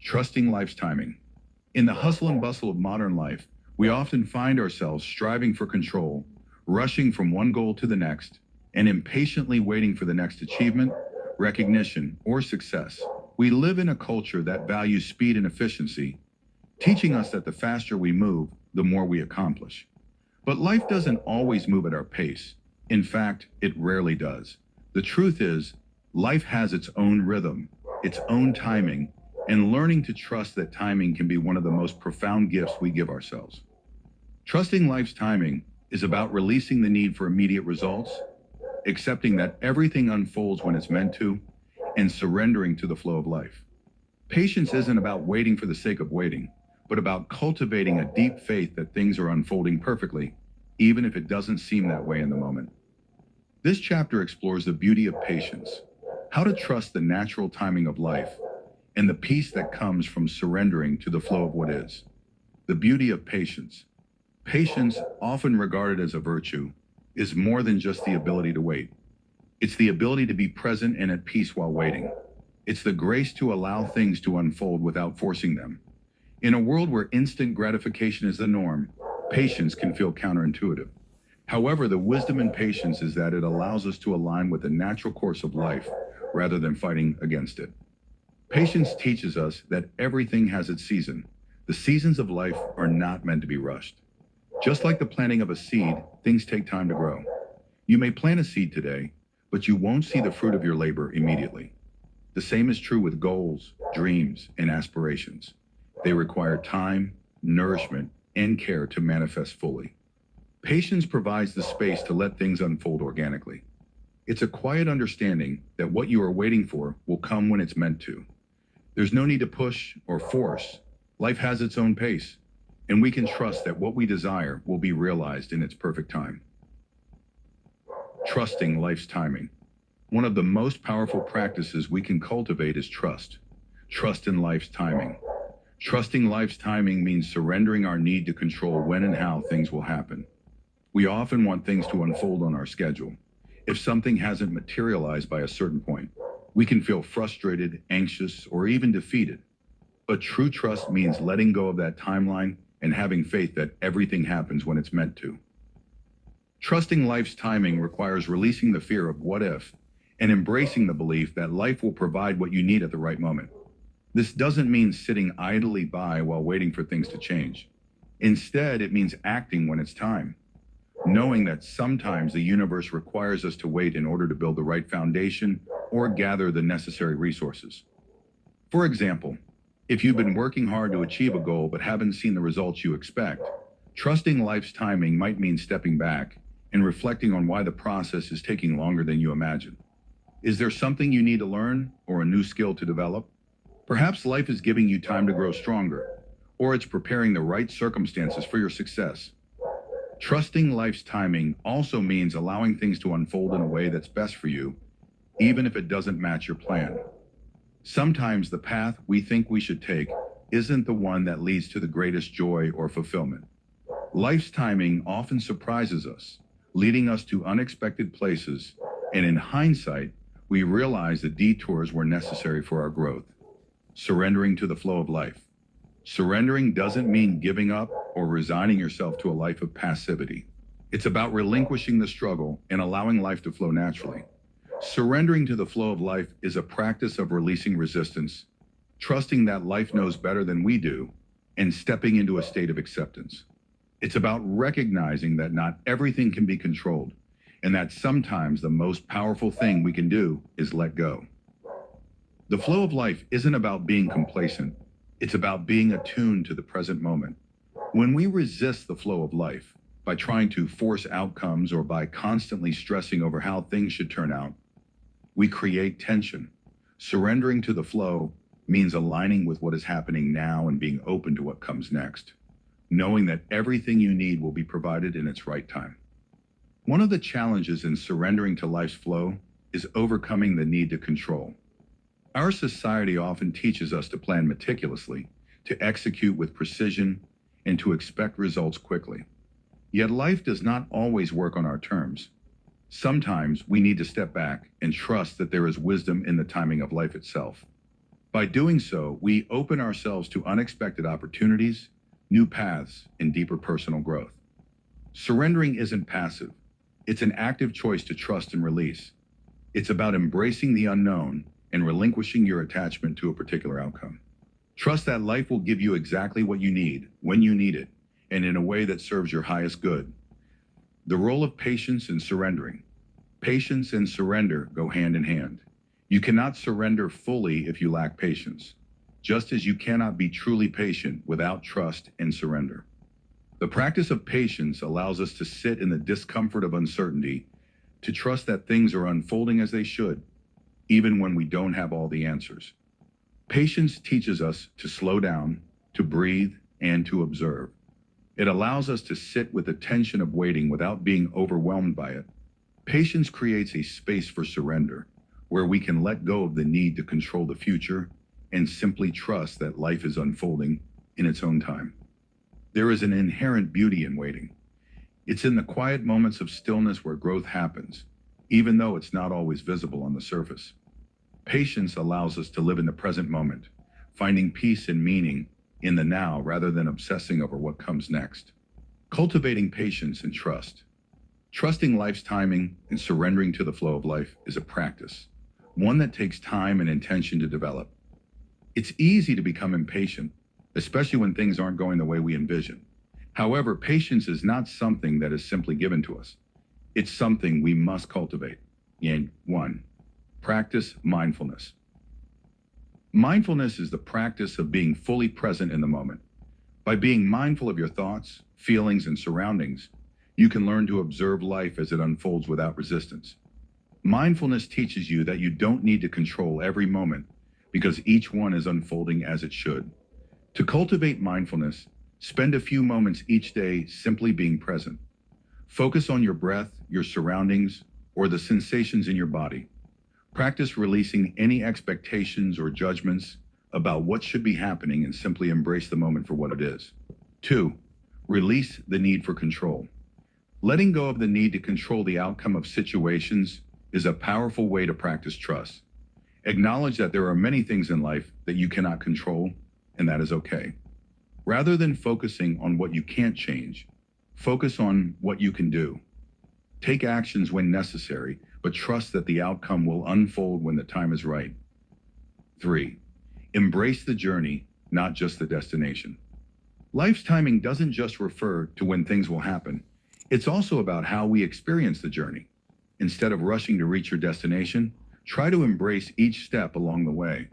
Trusting life's timing. In the hustle and bustle of modern life, we often find ourselves striving for control, rushing from one goal to the next, and impatiently waiting for the next achievement, recognition, or success. We live in a culture that values speed and efficiency, teaching us that the faster we move, the more we accomplish. But life doesn't always move at our pace. In fact, it rarely does. The truth is, life has its own rhythm, its own timing, and learning to trust that timing can be one of the most profound gifts we give ourselves. Trusting life's timing is about releasing the need for immediate results, accepting that everything unfolds when it's meant to, and surrendering to the flow of life. Patience isn't about waiting for the sake of waiting, but about cultivating a deep faith that things are unfolding perfectly, even if it doesn't seem that way in the moment. This chapter explores the beauty of patience, how to trust the natural timing of life, and the peace that comes from surrendering to the flow of what is. The beauty of patience. Patience, often regarded as a virtue, is more than just the ability to wait. It's the ability to be present and at peace while waiting. It's the grace to allow things to unfold without forcing them. In a world where instant gratification is the norm, patience can feel counterintuitive. However, the wisdom in patience is that it allows us to align with the natural course of life rather than fighting against it. Patience teaches us that everything has its season. The seasons of life are not meant to be rushed. Just like the planting of a seed, things take time to grow. You may plant a seed today, but you won't see the fruit of your labor immediately. The same is true with goals, dreams, and aspirations. They require time, nourishment, and care to manifest fully. Patience provides the space to let things unfold organically. It's a quiet understanding that what you are waiting for will come when it's meant to. There's no need to push or force. Life has its own pace, and we can trust that what we desire will be realized in its perfect time. Trusting life's timing. One of the most powerful practices we can cultivate is trust. Trust in life's timing. Trusting life's timing means surrendering our need to control when and how things will happen. We often want things to unfold on our schedule. If something hasn't materialized by a certain point, we can feel frustrated, anxious, or even defeated. But true trust means letting go of that timeline and having faith that everything happens when it's meant to. Trusting life's timing requires releasing the fear of what if and embracing the belief that life will provide what you need at the right moment. This doesn't mean sitting idly by while waiting for things to change. Instead, it means acting when it's time, knowing that sometimes the universe requires us to wait in order to build the right foundation or gather the necessary resources. For example, if you've been working hard to achieve a goal but haven't seen the results you expect, trusting life's timing might mean stepping back and reflecting on why the process is taking longer than you imagined. Is there something you need to learn or a new skill to develop? Perhaps life is giving you time to grow stronger, or it's preparing the right circumstances for your success. Trusting life's timing also means allowing things to unfold in a way that's best for you, even if it doesn't match your plan. Sometimes the path we think we should take isn't the one that leads to the greatest joy or fulfillment. Life's timing often surprises us, leading us to unexpected places, and in hindsight, we realize the detours were necessary for our growth. Surrendering to the flow of life. Surrendering doesn't mean giving up or resigning yourself to a life of passivity. It's about relinquishing the struggle and allowing life to flow naturally. Surrendering to the flow of life is a practice of releasing resistance, trusting that life knows better than we do, and stepping into a state of acceptance. It's about recognizing that not everything can be controlled, and that sometimes the most powerful thing we can do is let go. The flow of life isn't about being complacent. It's about being attuned to the present moment. When we resist the flow of life by trying to force outcomes or by constantly stressing over how things should turn out, we create tension. Surrendering to the flow means aligning with what is happening now and being open to what comes next, knowing that everything you need will be provided in its right time. One of the challenges in surrendering to life's flow is overcoming the need to control. Our society often teaches us to plan meticulously, to execute with precision, and to expect results quickly. Yet life does not always work on our terms. Sometimes we need to step back and trust that there is wisdom in the timing of life itself. By doing so, we open ourselves to unexpected opportunities, new paths, and deeper personal growth. Surrendering isn't passive. It's an active choice to trust and release. It's about embracing the unknown and relinquishing your attachment to a particular outcome. Trust that life will give you exactly what you need, when you need it, and in a way that serves your highest good. The role of patience and surrendering. Patience and surrender go hand in hand. You cannot surrender fully if you lack patience, just as you cannot be truly patient without trust and surrender. The practice of patience allows us to sit in the discomfort of uncertainty, to trust that things are unfolding as they should, even when we don't have all the answers. Patience teaches us to slow down, to breathe, and to observe. It allows us to sit with the tension of waiting without being overwhelmed by it. Patience creates a space for surrender, where we can let go of the need to control the future and simply trust that life is unfolding in its own time. There is an inherent beauty in waiting. It's in the quiet moments of stillness where growth happens, even though it's not always visible on the surface. Patience allows us to live in the present moment, finding peace and meaning in the now rather than obsessing over what comes next. Cultivating patience and trust. Trusting life's timing and surrendering to the flow of life is a practice, one that takes time and intention to develop. It's easy to become impatient, especially when things aren't going the way we envision. However, patience is not something that is simply given to us. It's something we must cultivate. And 1. Practice mindfulness. Mindfulness is the practice of being fully present in the moment. By being mindful of your thoughts, feelings, and surroundings, you can learn to observe life as it unfolds without resistance. Mindfulness teaches you that you don't need to control every moment because each one is unfolding as it should. To cultivate mindfulness, spend a few moments each day simply being present. Focus on your breath, your surroundings, or the sensations in your body. Practice releasing any expectations or judgments about what should be happening and simply embrace the moment for what it is. 2. Release the need for control. Letting go of the need to control the outcome of situations is a powerful way to practice trust. Acknowledge that there are many things in life that you cannot control, and that is okay. Rather than focusing on what you can't change, focus on what you can do. Take actions when necessary, but trust that the outcome will unfold when the time is right. 3. Embrace the journey, not just the destination. Life's timing doesn't just refer to when things will happen. It's also about how we experience the journey. Instead of rushing to reach your destination, try to embrace each step along the way.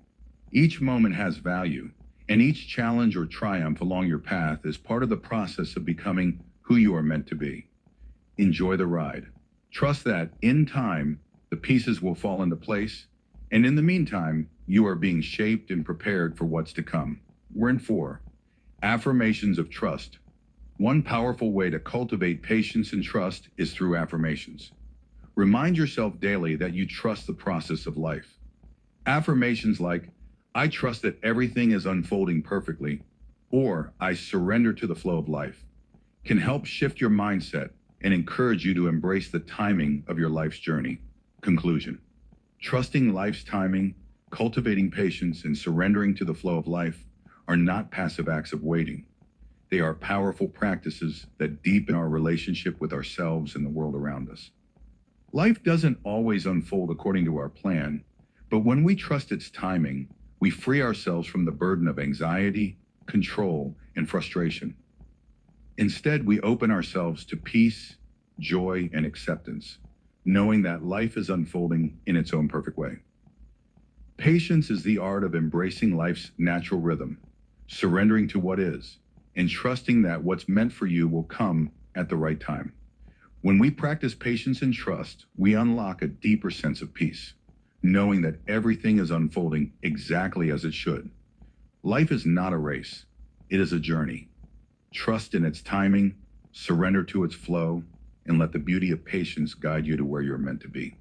Each moment has value, and each challenge or triumph along your path is part of the process of becoming who you are meant to be. Enjoy the ride. Trust that, in time, the pieces will fall into place, and in the meantime, you are being shaped and prepared for what's to come. We're in 4. Affirmations of trust. One powerful way to cultivate patience and trust is through affirmations. Remind yourself daily that you trust the process of life. Affirmations like, "I trust that everything is unfolding perfectly," or "I surrender to the flow of life," can help shift your mindset and encourage you to embrace the timing of your life's journey. Conclusion. Trusting life's timing, cultivating patience, and surrendering to the flow of life are not passive acts of waiting. They are powerful practices that deepen our relationship with ourselves and the world around us. Life doesn't always unfold according to our plan, but when we trust its timing, we free ourselves from the burden of anxiety, control, and frustration. Instead, we open ourselves to peace, joy, and acceptance, knowing that life is unfolding in its own perfect way. Patience is the art of embracing life's natural rhythm, surrendering to what is, and trusting that what's meant for you will come at the right time. When we practice patience and trust, we unlock a deeper sense of peace, knowing that everything is unfolding exactly as it should. Life is not a race, it is a journey. Trust in its timing, surrender to its flow, and let the beauty of patience guide you to where you're meant to be.